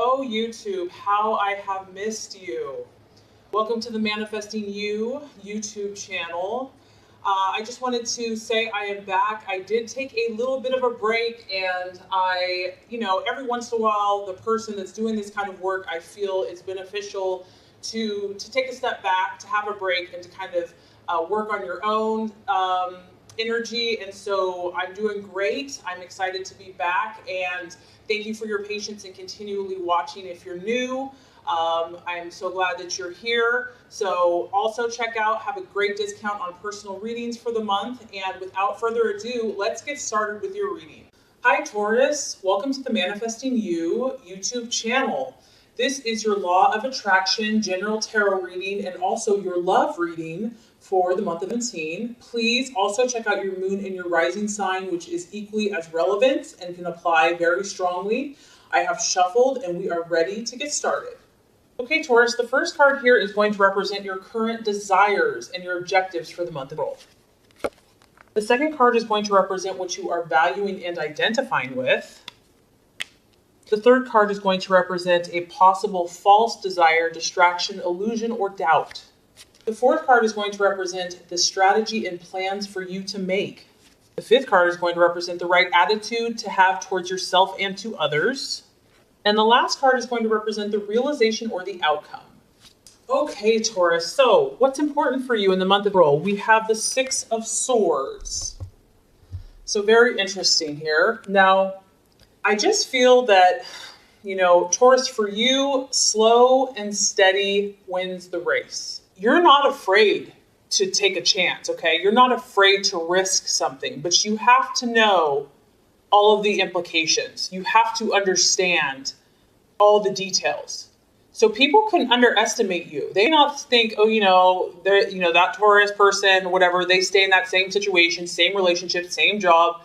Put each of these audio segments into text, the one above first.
Oh, YouTube, how I have missed you. Welcome to the Manifesting You YouTube channel. I just wanted to say I am back. I did take a little bit of a break, and every once in a while, the person that's doing this kind of work, I feel it's beneficial to take a step back, to have a break, and to kind of work on your own energy. And so I'm doing great. I'm excited to be back, and thank you for your patience and continually watching if you're new. I'm so glad that you're here. So also check out, have a great discount on personal readings for the month. And without further ado, let's get started with your reading. Hi Taurus, welcome to the Manifesting You YouTube channel. This is your Law of Attraction General Tarot reading and also your love reading for the month of 17. Please also check out your moon and your rising sign, which is equally as relevant and can apply very strongly. I have shuffled and we are ready to get started. Okay, Taurus, the first card here is going to represent your current desires and your objectives for the month of April. The second card is going to represent what you are valuing and identifying with. The third card is going to represent a possible false desire, distraction, illusion, or doubt. The fourth card is going to represent the strategy and plans for you to make. The fifth card is going to represent the right attitude to have towards yourself and to others. And the last card is going to represent the realization or the outcome. Okay, Taurus, so what's important for you in the month of April? We have the Six of Swords. So very interesting here. Now, I just feel that, Taurus, for you, slow and steady wins the race. You're not afraid to take a chance, okay? You're not afraid to risk something, but you have to know all of the implications. You have to understand all the details. So people can underestimate you. They not think, that Taurus person, whatever, they stay in that same situation, same relationship, same job.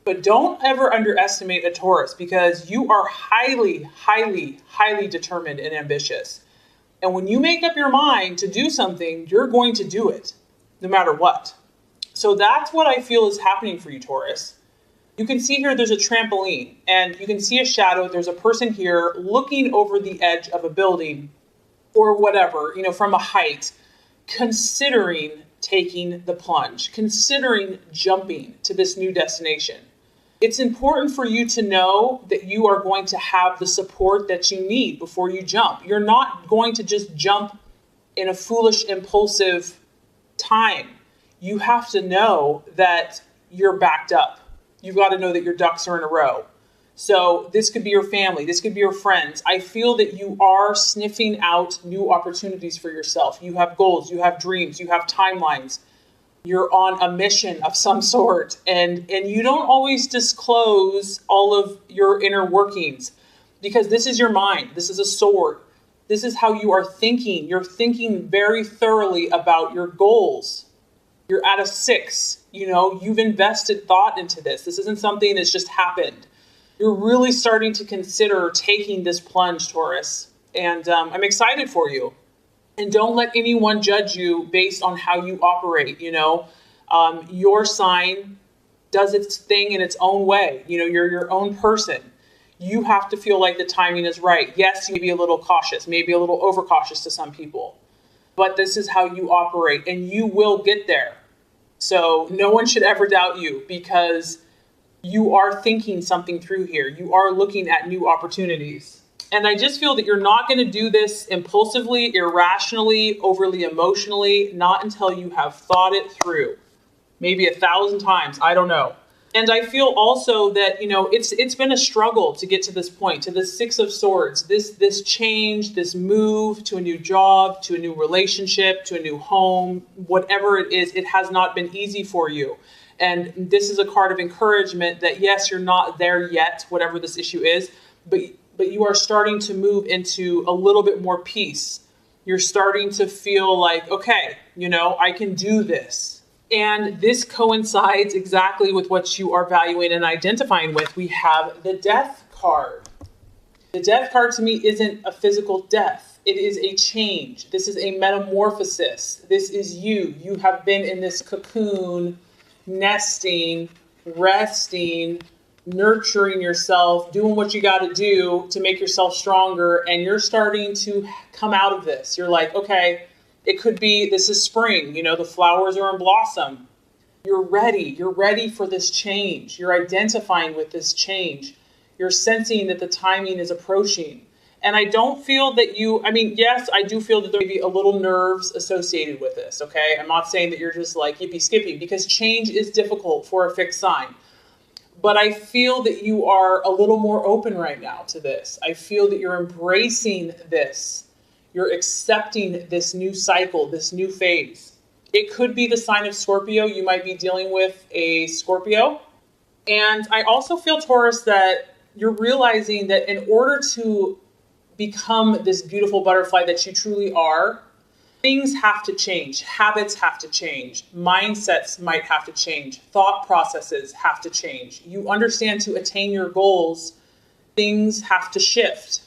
But don't ever underestimate a Taurus because you are highly, highly, highly determined and ambitious. And when you make up your mind to do something, you're going to do it no matter what. So that's what I feel is happening for you, Taurus. You can see here there's a trampoline and you can see a shadow. There's a person here looking over the edge of a building or whatever, from a height, considering taking the plunge, considering jumping to this new destination. It's important for you to know that you are going to have the support that you need before you jump. You're not going to just jump in a foolish, impulsive time. You have to know that you're backed up. You've got to know that your ducks are in a row. So this could be your family. This could be your friends. I feel that you are sniffing out new opportunities for yourself. You have goals, you have dreams, you have timelines. You're on a mission of some sort, and you don't always disclose all of your inner workings because this is your mind. This is a sword. This is how you are thinking. You're thinking very thoroughly about your goals. You're at a 6. You've invested thought into this. This isn't something that's just happened. You're really starting to consider taking this plunge, Taurus, and I'm excited for you. And don't let anyone judge you based on how you operate. Your sign does its thing in its own way. You're your own person. You have to feel like the timing is right. Yes, you may be a little cautious, maybe a little overcautious to some people, but this is how you operate and you will get there. So no one should ever doubt you because you are thinking something through here. You are looking at new opportunities. And I just feel that you're not going to do this impulsively, irrationally, overly emotionally, not until you have thought it through. Maybe 1,000 times. I don't know. And I feel also that, it's been a struggle to get to this point, to the Six of Swords, this change, this move to a new job, to a new relationship, to a new home, whatever it is, it has not been easy for you. And this is a card of encouragement that, yes, you're not there yet, whatever this issue is, but you are starting to move into a little bit more peace. You're starting to feel like, okay, I can do this. And this coincides exactly with what you are valuing and identifying with. We have the Death card. The Death card to me isn't a physical death. It is a change. This is a metamorphosis. This is you. You have been in this cocoon, nesting, resting, nurturing yourself, doing what you got to do to make yourself stronger, and you're starting to come out of this. You're like, okay, it could be, this is spring, you know, the flowers are in blossom. You're ready for this change. You're identifying with this change. You're sensing that the timing is approaching. And I don't feel that yes, I do feel that there may be a little nerves associated with this, okay? I'm not saying that you're just like yippee skippy, because change is difficult for a fixed sign. But I feel that you are a little more open right now to this. I feel that you're embracing this. You're accepting this new cycle, this new phase. It could be the sign of Scorpio. You might be dealing with a Scorpio. And I also feel, Taurus, that you're realizing that in order to become this beautiful butterfly that you truly are, things have to change. Habits have to change. Mindsets might have to change. Thought processes have to change. You understand, to attain your goals, things have to shift.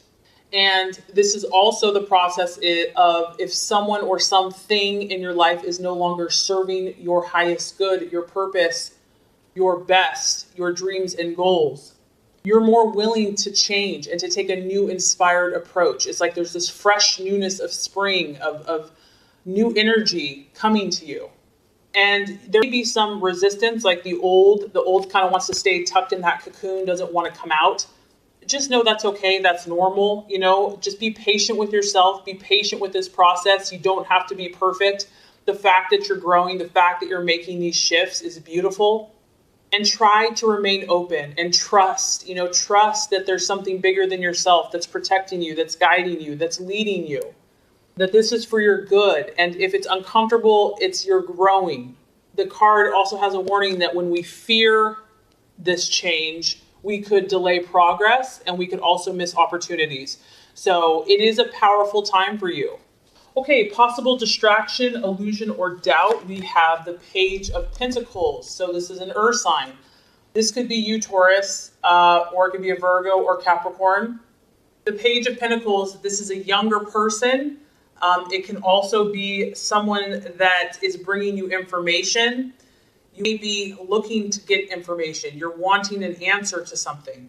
And this is also the process of if someone or something in your life is no longer serving your highest good, your purpose, your best, your dreams and goals, you're more willing to change and to take a new inspired approach. It's like there's this fresh newness of spring, of new energy coming to you. And there may be some resistance, like the old kind of wants to stay tucked in that cocoon, doesn't want to come out. Just know that's okay. That's normal. You know, just be patient with yourself. Be patient with this process. You don't have to be perfect. The fact that you're growing, the fact that you're making these shifts is beautiful. And try to remain open and trust that there's something bigger than yourself that's protecting you, that's guiding you, that's leading you, that this is for your good. And if it's uncomfortable, you're growing. The card also has a warning that when we fear this change, we could delay progress and we could also miss opportunities. So it is a powerful time for you. Okay, possible distraction, illusion, or doubt. We have the Page of Pentacles. So this is an earth sign. This could be you, Taurus, or it could be a Virgo or Capricorn. The Page of Pentacles, this is a younger person. It can also be someone that is bringing you information. You may be looking to get information. You're wanting an answer to something.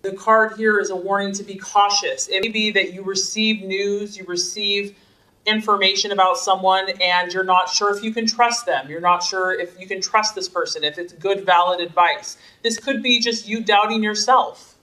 The card here is a warning to be cautious. It may be that you receive news, you receive information about someone, and you're not sure if you can trust them. You're not sure if you can trust this person, if it's good, valid advice. This could be just you doubting yourself.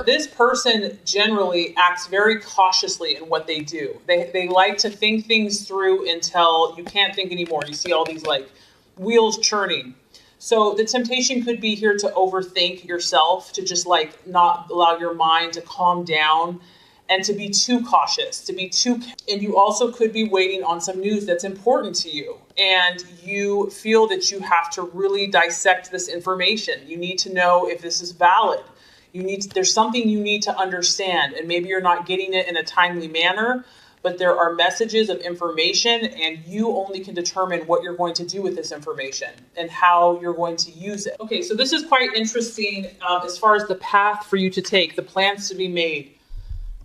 This person generally acts very cautiously in what they do. They like to think things through until you can't think anymore. You see all these like wheels churning. So the temptation could be here to overthink yourself, to just like not allow your mind to calm down, and to be too cautious, and you also could be waiting on some news that's important to you. And you feel that you have to really dissect this information. You need to know if this is valid. There's something you need to understand, and maybe you're not getting it in a timely manner, but there are messages of information, and you only can determine what you're going to do with this information and how you're going to use it. Okay, so this is quite interesting as far as the path for you to take, the plans to be made.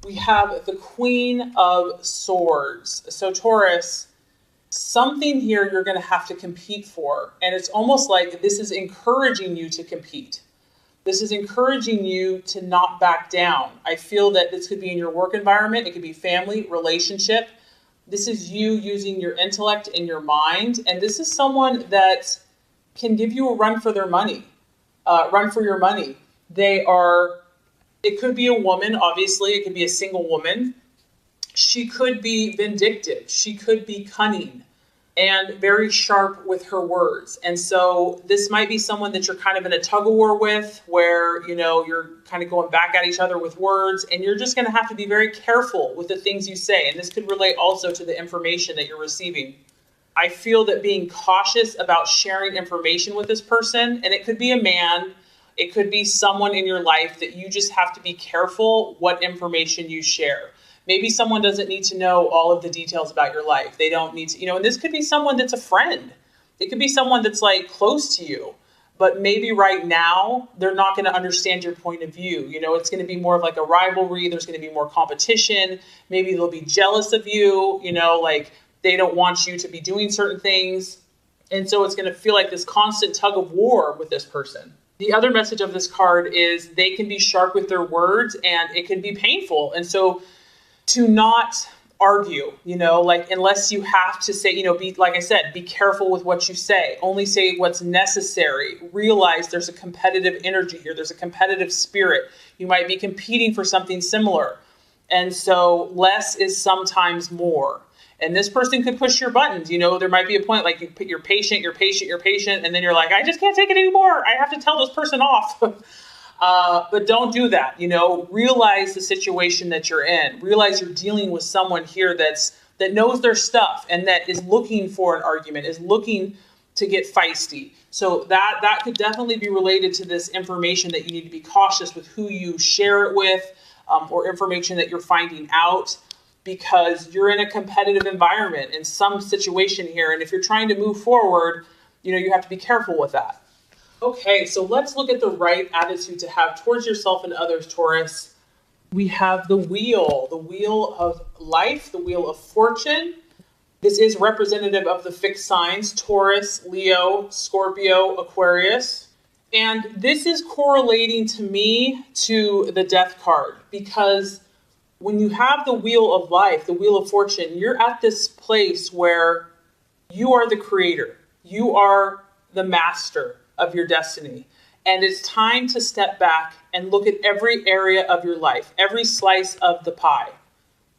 We have the Queen of Swords. So Taurus, something here you're going to have to compete for. And it's almost like this is encouraging you to compete. This is encouraging you to not back down. I feel that this could be in your work environment. It could be family, relationship. This is you using your intellect and your mind. And this is someone that can give you a run for their money, run for your money. It could be a woman, obviously. It could be a single woman. She could be vindictive. She could be cunning and very sharp with her words. And so this might be someone that you're kind of in a tug of war with, where, you're kind of going back at each other with words, and you're just going to have to be very careful with the things you say. And this could relate also to the information that you're receiving. I feel that being cautious about sharing information with this person, and it could be a man, it could be someone in your life that you just have to be careful what information you share. Maybe someone doesn't need to know all of the details about your life. They don't need to, and this could be someone that's a friend. It could be someone that's like close to you, but maybe right now they're not going to understand your point of view. It's going to be more of like a rivalry. There's going to be more competition. Maybe they'll be jealous of you, like they don't want you to be doing certain things. And so it's going to feel like this constant tug of war with this person. The other message of this card is they can be sharp with their words and it can be painful. And so to not argue, like unless you have to say, be, like I said, be careful with what you say. Only say what's necessary. Realize there's a competitive energy here. There's a competitive spirit. You might be competing for something similar. And so less is sometimes more. And this person could push your buttons. There might be a point like you're patient, and then you're like, I just can't take it anymore. I have to tell this person off. But don't do that. Realize the situation that you're in. Realize you're dealing with someone here that knows their stuff and that is looking for an argument, is looking to get feisty. So that could definitely be related to this information that you need to be cautious with who you share it with, or information that you're finding out, because you're in a competitive environment in some situation here. And if you're trying to move forward, you have to be careful with that. Okay, so let's look at the right attitude to have towards yourself and others, Taurus. We have the wheel of life, the wheel of fortune. This is representative of the fixed signs, Taurus, Leo, Scorpio, Aquarius. And this is correlating to me to the death card, because when you have the wheel of life, the wheel of fortune, you're at this place where you are the creator. You are the master of your destiny. And it's time to step back and look at every area of your life, every slice of the pie,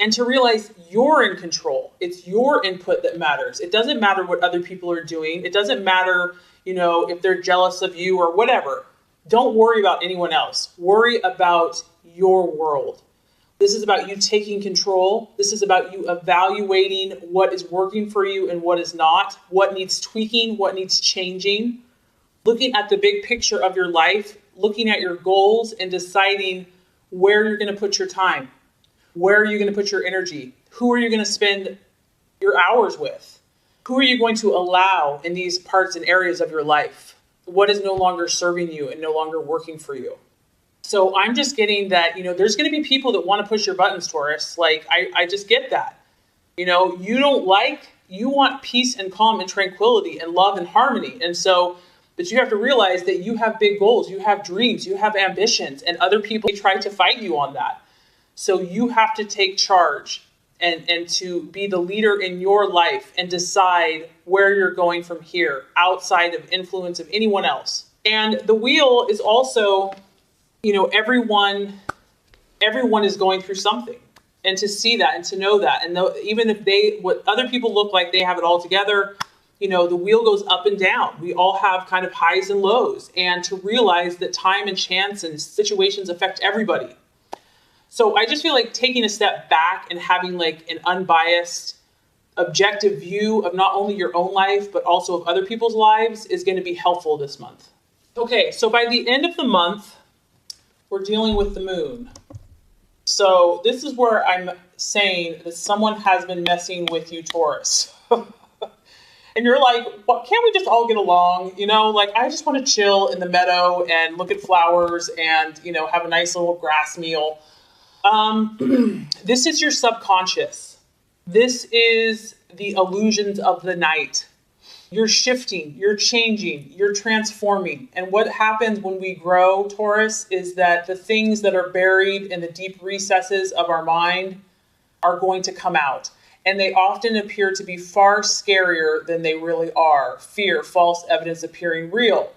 and to realize you're in control. It's your input that matters. It doesn't matter what other people are doing. It doesn't matter, if they're jealous of you or whatever. Don't worry about anyone else. Worry about your world. This is about you taking control. This is about you evaluating what is working for you and what is not, what needs tweaking, what needs changing, looking at the big picture of your life, looking at your goals and deciding where you're going to put your time. Where are you going to put your energy? Who are you going to spend your hours with? Who are you going to allow in these parts and areas of your life? What is no longer serving you and no longer working for you? So I'm just getting that, there's going to be people that want to push your buttons, Taurus. Like, I just get that. You want peace and calm and tranquility and love and harmony. And so, but you have to realize that you have big goals, you have dreams, you have ambitions, and other people try to fight you on that. So you have to take charge and to be the leader in your life and decide where you're going from here, outside of influence of anyone else. And the wheel is also, everyone is going through something, and to see that and to know that. And even if what other people look like they have it all together, the wheel goes up and down. We all have kind of highs and lows, and to realize that time and chance and situations affect everybody. So I just feel like taking a step back and having like an unbiased, objective view of not only your own life, but also of other people's lives is going to be helpful this month. Okay, so by the end of the month, we're dealing with the moon. So this is where I'm saying that someone has been messing with you, Taurus. And you're like, what, can't we just all get along? I just want to chill in the meadow and look at flowers and, have a nice little grass meal. This is your subconscious. This is the illusions of the night. You're shifting, you're changing, you're transforming. And what happens when we grow, Taurus, is that the things that are buried in the deep recesses of our mind are going to come out. And they often appear to be far scarier than they really are. Fear, false evidence appearing real.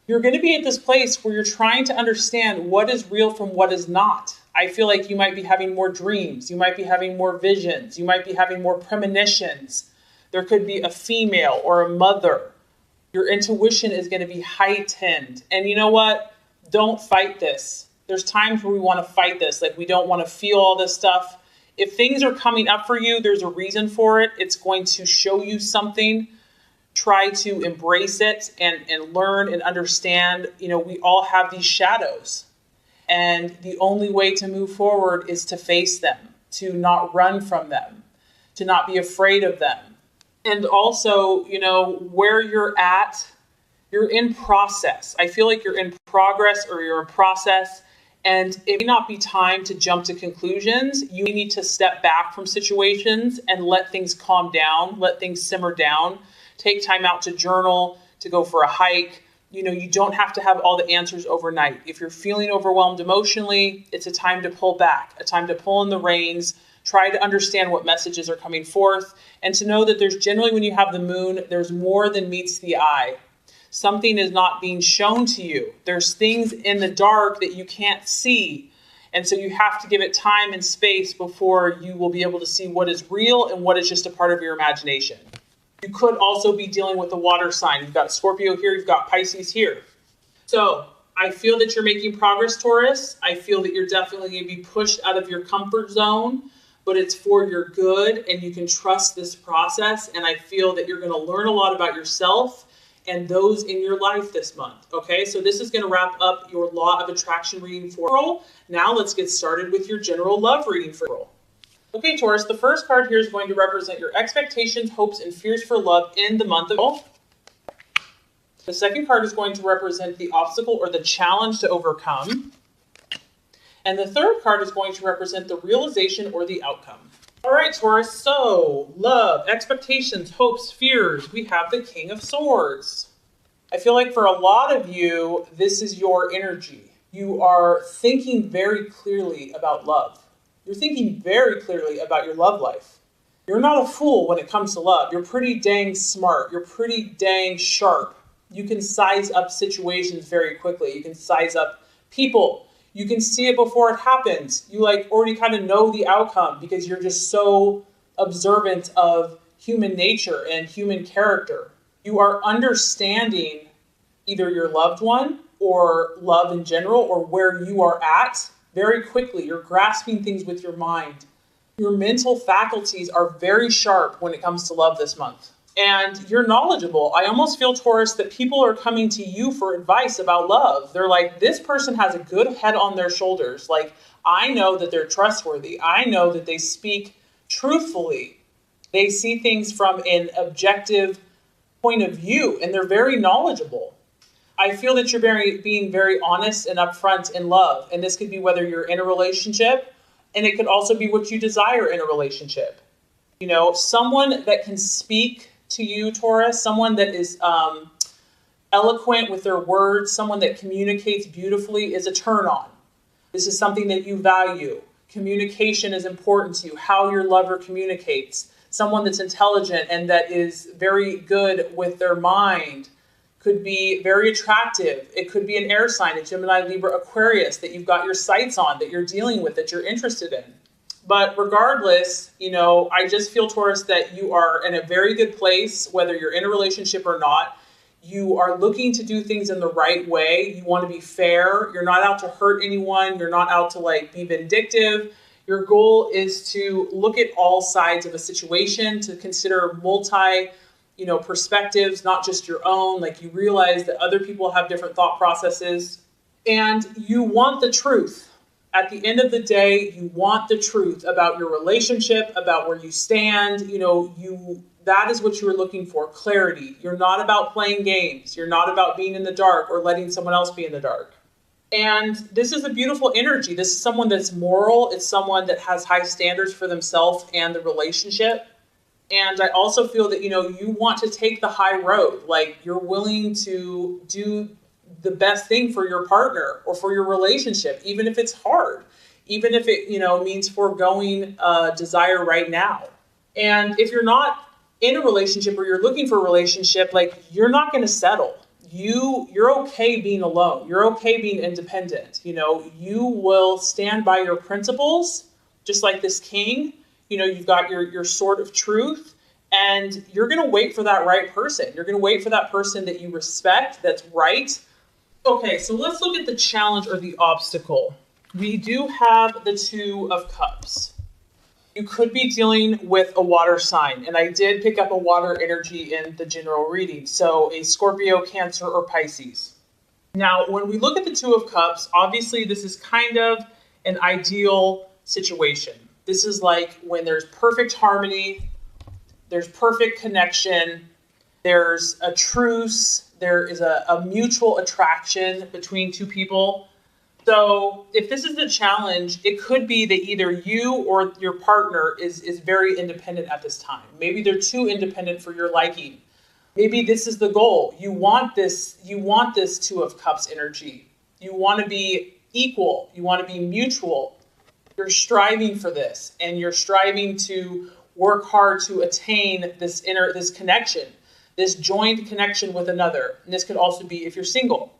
You're going to be at this place where you're trying to understand what is real from what is not. I feel like you might be having more dreams. You might be having more visions. You might be having more premonitions. There could be a female or a mother. Your intuition is going to be heightened. And you know what? Don't fight this. There's times where we want to fight this. Like, we don't want to feel all this stuff. If things are coming up for you, there's a reason for it. It's going to show you something. Try to embrace it and learn and understand. We all have these shadows. And the only way to move forward is to face them, to not run from them, to not be afraid of them. And also, where you're at, you're in process. I feel like you're in progress or you're in process. And it may not be time to jump to conclusions. You need to step back from situations and let things calm down, let things simmer down. Take time out to journal, to go for a hike, You don't have to have all the answers overnight. If you're feeling overwhelmed emotionally, it's a time to pull back, a time to pull in the reins, try to understand what messages are coming forth, and to know that there's generally, when you have the moon, there's more than meets the eye. Something is not being shown to you. There's things in the dark that you can't see. And so you have to give it time and space before you will be able to see what is real and what is just a part of your imagination. You could also be dealing with a water sign. You've got Scorpio here, you've got Pisces here. So I feel that you're making progress, Taurus. I feel that you're definitely going to be pushed out of your comfort zone, but it's for your good and you can trust this process. And I feel that you're going to learn a lot about yourself and those in your life this month. Okay, so this is going to wrap up your Law of Attraction reading for April. Now let's get started with your general love reading for April. Okay, Taurus, the first card here is going to represent your expectations, hopes, and fears for love in the month of April. The second card is going to represent the obstacle or the challenge to overcome. And the third card is going to represent the realization or the outcome. All right, Taurus, so love, expectations, hopes, fears. We have the King of Swords. I feel like for a lot of you, this is your energy. You are thinking very clearly about love. You're thinking very clearly about your love life. You're not a fool when it comes to love. You're pretty dang smart. You're pretty dang sharp. You can size up situations very quickly. You can size up people. You can see it before it happens. You already kind of know the outcome because you're just so observant of human nature and human character. You are understanding either your loved one or love in general or where you are at very quickly. You're grasping things with your mind. Your mental faculties are very sharp when it comes to love this month. And you're knowledgeable. I almost feel, Taurus, that people are coming to you for advice about love. They're like, this person has a good head on their shoulders. Like, I know that they're trustworthy. I know that they speak truthfully. They see things from an objective point of view, and they're very knowledgeable. I feel that you're being very honest and upfront in love. And this could be whether you're in a relationship, and it could also be what you desire in a relationship. Someone that can speak to you, Taurus, someone that is eloquent with their words, someone that communicates beautifully is a turn on. This is something that you value. Communication is important to you, how your lover communicates. Someone that's intelligent and that is very good with their mind could be very attractive. It could be an air sign, a Gemini, Libra, Aquarius that you've got your sights on, that you're dealing with, that you're interested in. But regardless, I just feel, Taurus, that you are in a very good place, whether you're in a relationship or not. You are looking to do things in the right way. You want to be fair. You're not out to hurt anyone. You're not out to be vindictive. Your goal is to look at all sides of a situation, to consider multi, perspectives, not just your own. You realize that other people have different thought processes, and you want the truth. At the end of the day, you want the truth about your relationship, about where you stand. That is what you are looking for, clarity. You're not about playing games. You're not about being in the dark or letting someone else be in the dark. And this is a beautiful energy. This is someone that's moral. It's someone that has high standards for themselves and the relationship. And I also feel that, you want to take the high road. You're willing to do the best thing for your partner or for your relationship, even if it's hard, even if it, means foregoing desire right now. And if you're not in a relationship or you're looking for a relationship, you're not going to settle. You're okay being alone. You're okay being independent. You will stand by your principles, just like this king. You've got your sword of truth, and you're going to wait for that right person. You're going to wait for that person that you respect, that's right. Okay, so let's look at the challenge or the obstacle. We do have the Two of Cups. You could be dealing with a water sign, and I did pick up a water energy in the general reading, so a Scorpio, Cancer, or Pisces. Now, when we look at the Two of Cups, obviously this is kind of an ideal situation. This is when there's perfect harmony, there's perfect connection, there's a truce, there is a mutual attraction between two people. So if this is the challenge, it could be that either you or your partner is very independent at this time. Maybe they're too independent for your liking. Maybe this is the goal. You want this Two of Cups energy. You want to be equal. You want to be mutual. You're striving for this, and you're striving to work hard to attain this connection, this joined connection with another. And this could also be if you're single.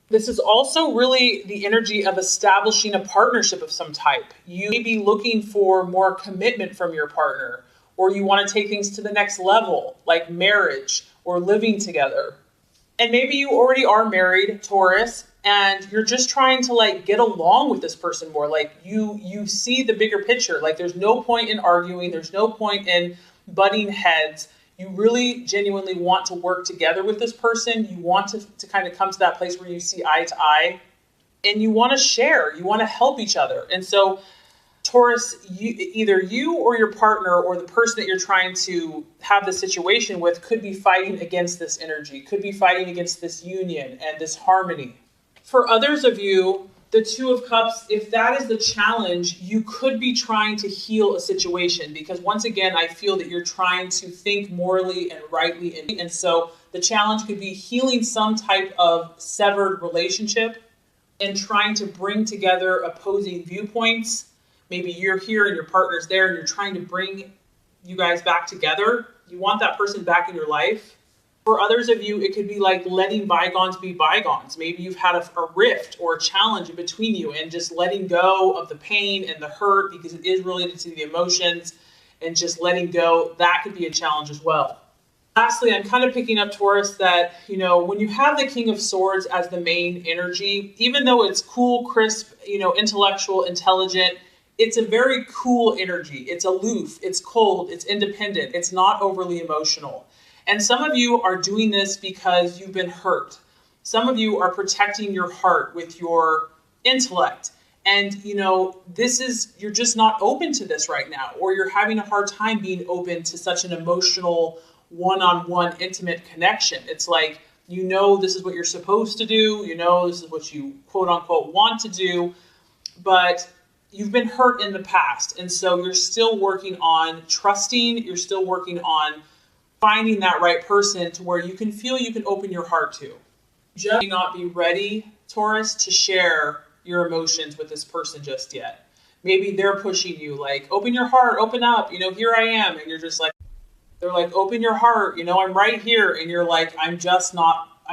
This is also really the energy of establishing a partnership of some type. You may be looking for more commitment from your partner, or you want to take things to the next level, like marriage or living together. And maybe you already are married, Taurus, and you're just trying to like get along with this person more. Like you see the bigger picture. Like there's no point in arguing. There's no point in butting heads. You really genuinely want to work together with this person. You want to kind of come to that place where you see eye to eye, and you want to share. You want to help each other. And so Taurus, either you or your partner or the person that you're trying to have the situation with could be fighting against this energy, could be fighting against this union and this harmony. For others of you, the Two of Cups, if that is the challenge, you could be trying to heal a situation, because once again, I feel that you're trying to think morally and rightly. And so the challenge could be healing some type of severed relationship and trying to bring together opposing viewpoints. Maybe you're here and your partner's there and you're trying to bring you guys back together. You want that person back in your life. For others of you, it could be like letting bygones be bygones. Maybe you've had a rift or a challenge in between you, and just letting go of the pain and the hurt, because it is related to the emotions, and just letting go, that could be a challenge as well. Lastly, I'm kind of picking up, Taurus, that, when you have the King of Swords as the main energy, even though it's cool, crisp, intellectual, intelligent, it's a very cool energy. It's aloof, it's cold, it's independent, it's not overly emotional. And some of you are doing this because you've been hurt. Some of you are protecting your heart with your intellect. And, you're just not open to this right now, or you're having a hard time being open to such an emotional, one-on-one, intimate connection. It's like, this is what you're supposed to do. This is what you quote unquote want to do, but you've been hurt in the past. And so you're still working on trusting. You're still working on finding that right person to where you can feel you can open your heart to. Just may not be ready, Taurus, to share your emotions with this person just yet. Maybe they're pushing you, like, open your heart, open up, here I am. And you're just like, they're like, open your heart, I'm right here. And you're like, I'm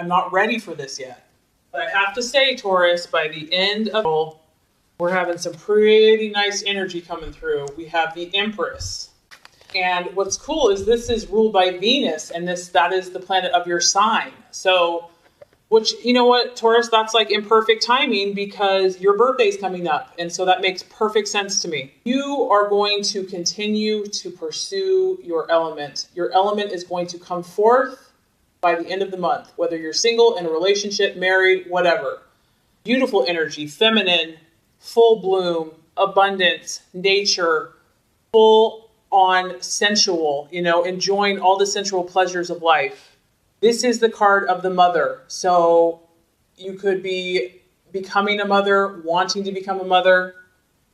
not ready for this yet. But I have to say, Taurus, by the end of we're having some pretty nice energy coming through. We have the Empress. And what's cool is this is ruled by Venus, and that is the planet of your sign. So, which, Taurus, that's like imperfect timing because your birthday's coming up. And so that makes perfect sense to me. You are going to continue to pursue your element. Your element is going to come forth by the end of the month, whether you're single, in a relationship, married, whatever. Beautiful energy, feminine, full bloom, abundance, nature, full on sensual, enjoying all the sensual pleasures of life. This is the card of the mother. So you could be becoming a mother, wanting to become a mother.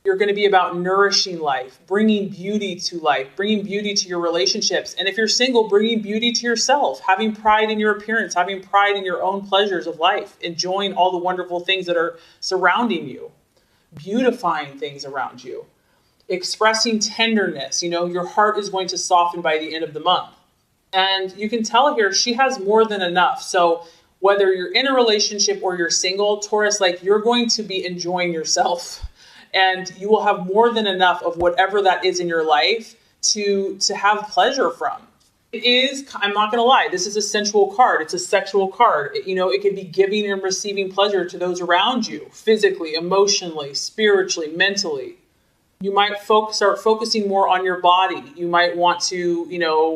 You're going to be about nourishing life, bringing beauty to life, bringing beauty to your relationships. And if you're single, bringing beauty to yourself, having pride in your appearance, having pride in your own pleasures of life, enjoying all the wonderful things that are surrounding you, beautifying things around you. Expressing tenderness, your heart is going to soften by the end of the month. And you can tell here, she has more than enough. So whether you're in a relationship or you're single, Taurus, you're going to be enjoying yourself, and you will have more than enough of whatever that is in your life to have pleasure from. It is, I'm not going to lie, this is a sensual card. It's a sexual card. It can be giving and receiving pleasure to those around you, physically, emotionally, spiritually, mentally. You might start focusing more on your body. You might want to,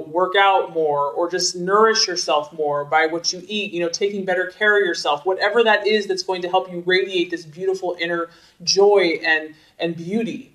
work out more, or just nourish yourself more by what you eat, taking better care of yourself, whatever that is that's going to help you radiate this beautiful inner joy and beauty.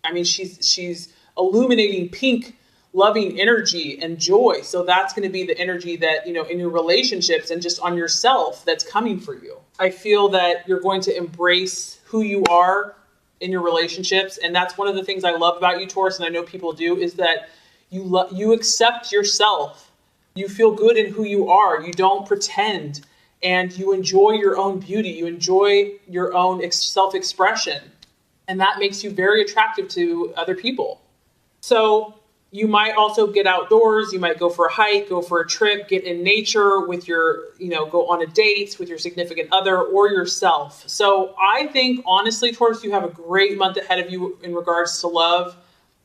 I mean, she's illuminating pink, loving energy and joy. So that's going to be the energy that, in your relationships and just on yourself that's coming for you. I feel that you're going to embrace who you are in your relationships. And that's one of the things I love about you, Taurus, and I know people do, is that you accept yourself You feel good in who you are. You don't pretend, and you enjoy your own beauty. You enjoy your own self-expression, and that makes you very attractive to other people. So you might also get outdoors. You might go for a hike, go for a trip, get in nature with your, go on a date with your significant other or yourself. So I think, honestly, Taurus, you have a great month ahead of you in regards to love.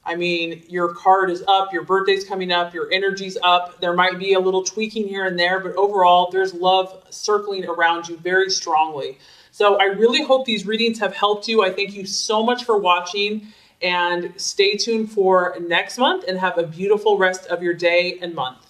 I mean, your card is up, your birthday's coming up, your energy's up. There might be a little tweaking here and there, but overall, there's love circling around you very strongly. So I really hope these readings have helped you. I thank you so much for watching, and stay tuned for next month, and have a beautiful rest of your day and month.